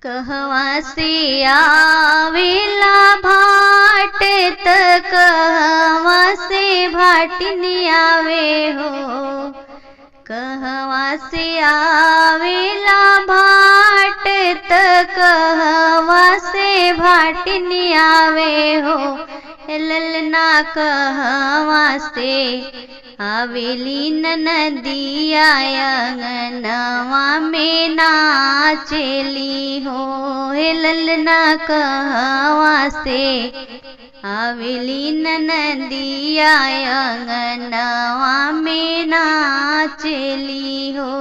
कहवा से आवेला भाट त कहवा से भाटिनी आवे हो। कहवा से आवेला भाट त कहवा से भाटिनी आवे हो। ललना कहवा से आवेली नदिया अंगनवा में नाचेली हो। ललना कहवा से आवेली नदिया अंगनवा में नाचेली हो।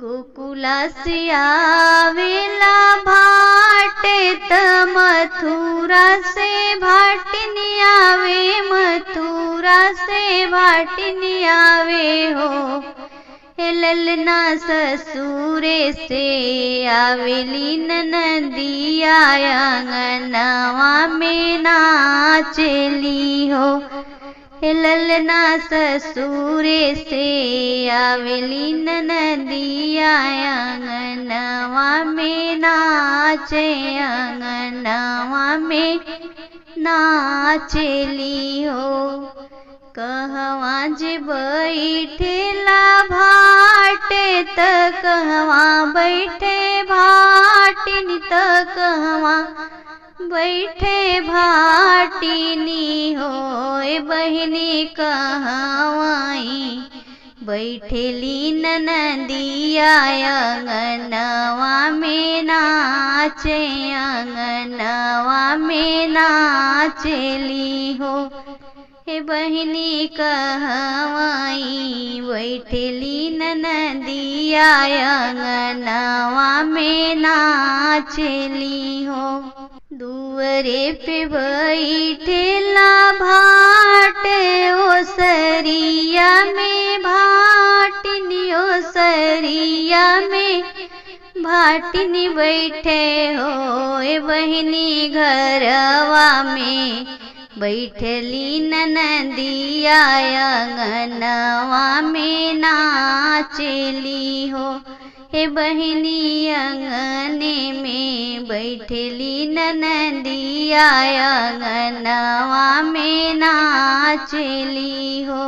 गोकुला से आवेला भाट त मथुरा से भाटिनी आवे। मथुरा से भाटिनी आवे हो। ललना ससुरे से आवेली नदिया अंगनवा में नाचेली हो। ललना ससुरे से आवेली नदिया अंगनवा में नाचे अंगनवा में नाचेली हो। कहवा जे बैठेला भाट त कहवा बैठे भाटिनी त कहवा बैठे भाटिनी हो। बहिनी कहवाई बैठेली नदिया अंगनवा में नाचे अंगनवा में नाचेली हो। बहिनी कहवाई बैठेली नदिया अंगनवा में नाचेली हो। दुअरे पे बैठेला भाट ओसरिया में भाटिनी ओसरिया में भाटिनी बैठे हो। बहिनी घरवा में बैठली नदिया अंगनवा में नाचेली हो। बहिनी अंगने में बैठली नदिया अंगनवा में नाचेली हो।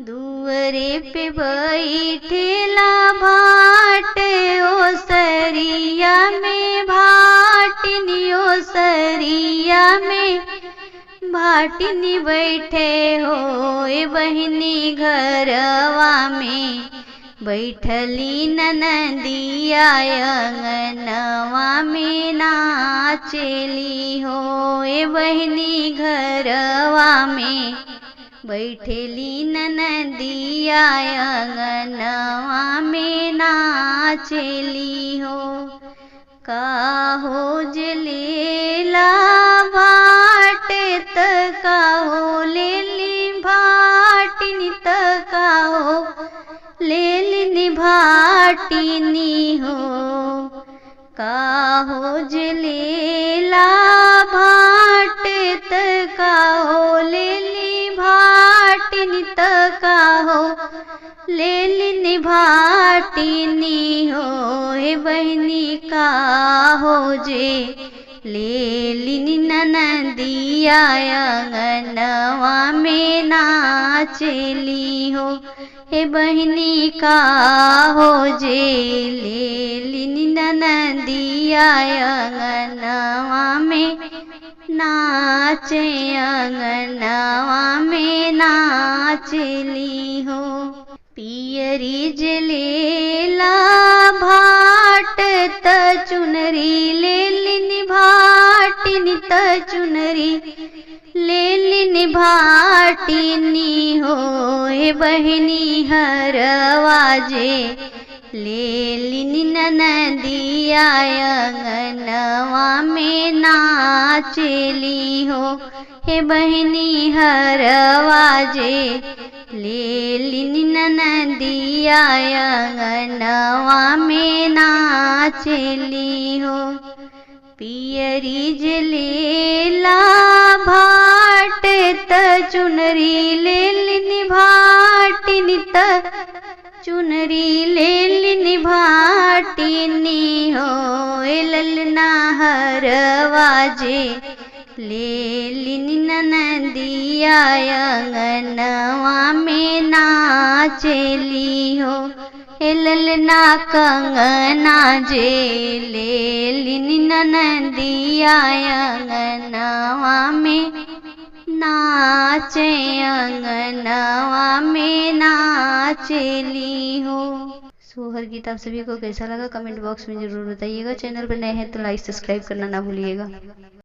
दुअरे पे बैठेला भाट ओसरिया में भाटिनी ओसरिया में भाटिनी बैठे हो। बहिनी घरवा में बैठली नदिया अंगनवा में नाचेली हो। बहिनी घरवा में बैठली नदिया अंगनवा में नाचेली हो। काहो जलेला भाट त काहो लेली भाटिनी त काहो लेलिनी भाटिनी हो। काहो जलेला भाट त काहो लेली भाटिनी त काहो लेलिनी भाटिनी हो। बहिनी काहो जे लेलिनी नदिया अंगनवा में नाचेली हो। बहिनी काहो जे लेलिनी नदिया अंगनवा में नाचे अंगनवा में नाचेली हो। पियरी जलेला भाट त चुनरी लेलिनी भाटिनी त चुनरी लेलिनी भाटिनी हो। बहिनी हरवा जे लेलिनी नदिया अंगनवा में नाचेली हो। बहिनी हरवा जे लेलिनी नदिया अंगनवा में नाचेली हो। पियरी जलेला भाट त चुनरी लेलिनी भाटिनी त चुनरी लेलिनी भाटिनी हो। ललना हरवाजे ले लिनी ननदिया अंगनवा में नाचली हो। ललना कंगना जे ले लिनी ननदिया अंगनवा में नाचे, अंगनवा में नाचली हो। हर गीत आप सभी को कैसा लगा कमेंट बॉक्स में जरूर बताइएगा। चैनल पर नए हैं तो लाइक सब्सक्राइब करना ना भूलिएगा।